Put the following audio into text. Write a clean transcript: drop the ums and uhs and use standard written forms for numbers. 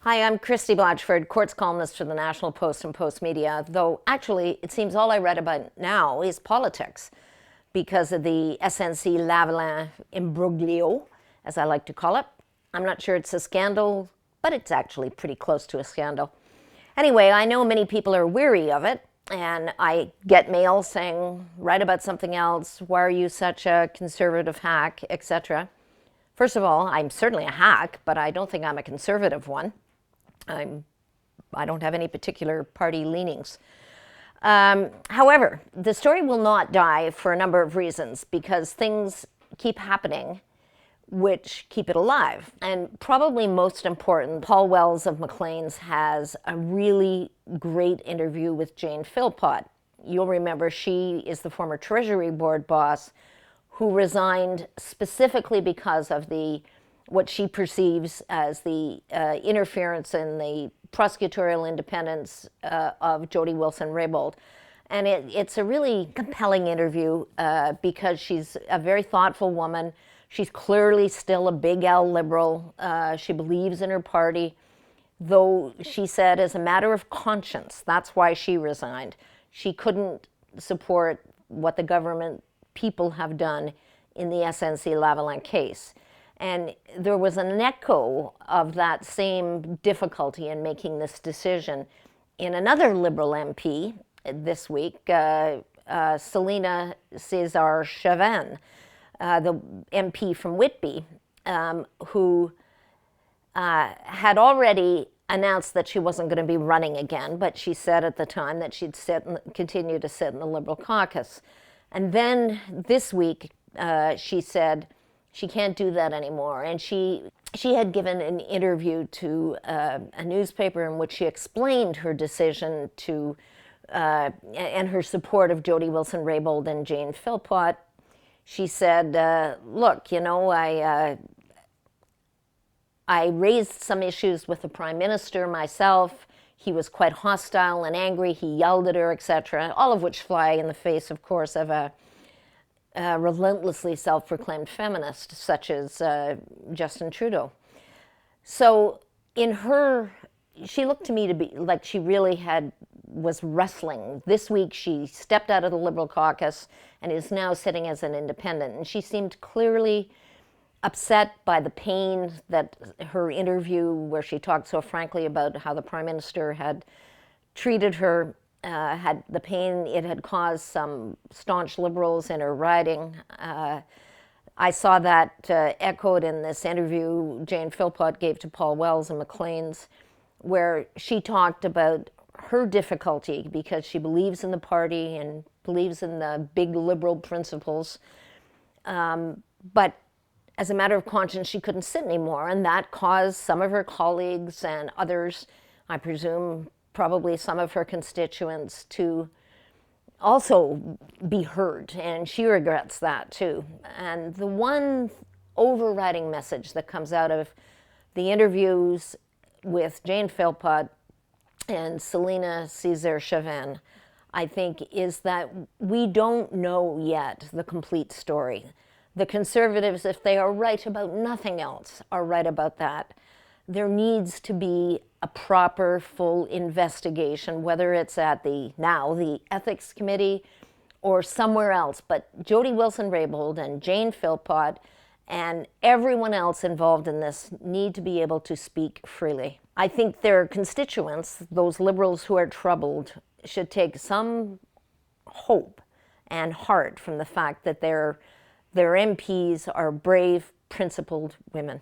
Hi, I'm Christy Blatchford, courts columnist for the National Post and Post Media, though actually it seems all I read about now is politics because of the SNC-Lavalin imbroglio, as I like to call it. I'm not sure it's a scandal, but it's actually pretty close to a scandal. Anyway, I know many people are weary of it, and I get mail saying, write about something else, why are you such a conservative hack, etc. First of all, I'm certainly a hack, but I don't think I'm a conservative one. I don't have any particular party leanings. However, the story will not die for a number of reasons because things keep happening which keep it alive. And probably most important, Paul Wells of Maclean's has a really great interview with Jane Philpott. You'll remember she is the former Treasury Board boss who resigned specifically because of what she perceives as the interference in the prosecutorial independence of Jody Wilson-Raybould. And it's a really compelling interview because she's a very thoughtful woman. She's clearly still a big L liberal. She believes in her party, though she said as a matter of conscience, that's why she resigned. She couldn't support what the government people have done in the SNC-Lavalin case. And there was an echo of that same difficulty in making this decision in another Liberal MP this week, Selina Cesar-Chavin, the MP from Whitby, who had already announced that she wasn't going to be running again, but she said at the time that she'd continue to sit in the Liberal caucus. And then this week, she said she can't do that anymore. And she had given an interview to a newspaper in which she explained her decision to and her support of Jody Wilson-Raybould and Jane Philpott. She said, look, you know, I raised some issues with the Prime Minister myself. He was quite hostile and angry. He yelled at her, etc., all of which fly in the face, of course, of a relentlessly self-proclaimed feminist such as Justin Trudeau. So she looked to me to be like she really was wrestling. This week she stepped out of the Liberal caucus and is now sitting as an independent. And she seemed clearly upset by the pain that her interview, where she talked so frankly about how the Prime Minister had treated her, had the pain it had caused some staunch Liberals in her riding. I saw that echoed in this interview Jane Philpott gave to Paul Wells and Maclean's, where she talked about her difficulty because she believes in the party and believes in the big Liberal principles. But as a matter of conscience, she couldn't sit anymore, and that caused some of her colleagues and others, I presume, probably some of her constituents, to also be hurt, and she regrets that too. And the one overriding message that comes out of the interviews with Jane Philpott and Selina Cesar-Chavin, I think, is that we don't know yet the complete story. The Conservatives, if they are right about nothing else, are right about that. There needs to be a proper, full investigation, whether it's at the Ethics Committee or somewhere else. But Jody Wilson-Raybould and Jane Philpott and everyone else involved in this need to be able to speak freely. I think their constituents, those Liberals who are troubled, should take some hope and heart from the fact that their MPs are brave, principled women.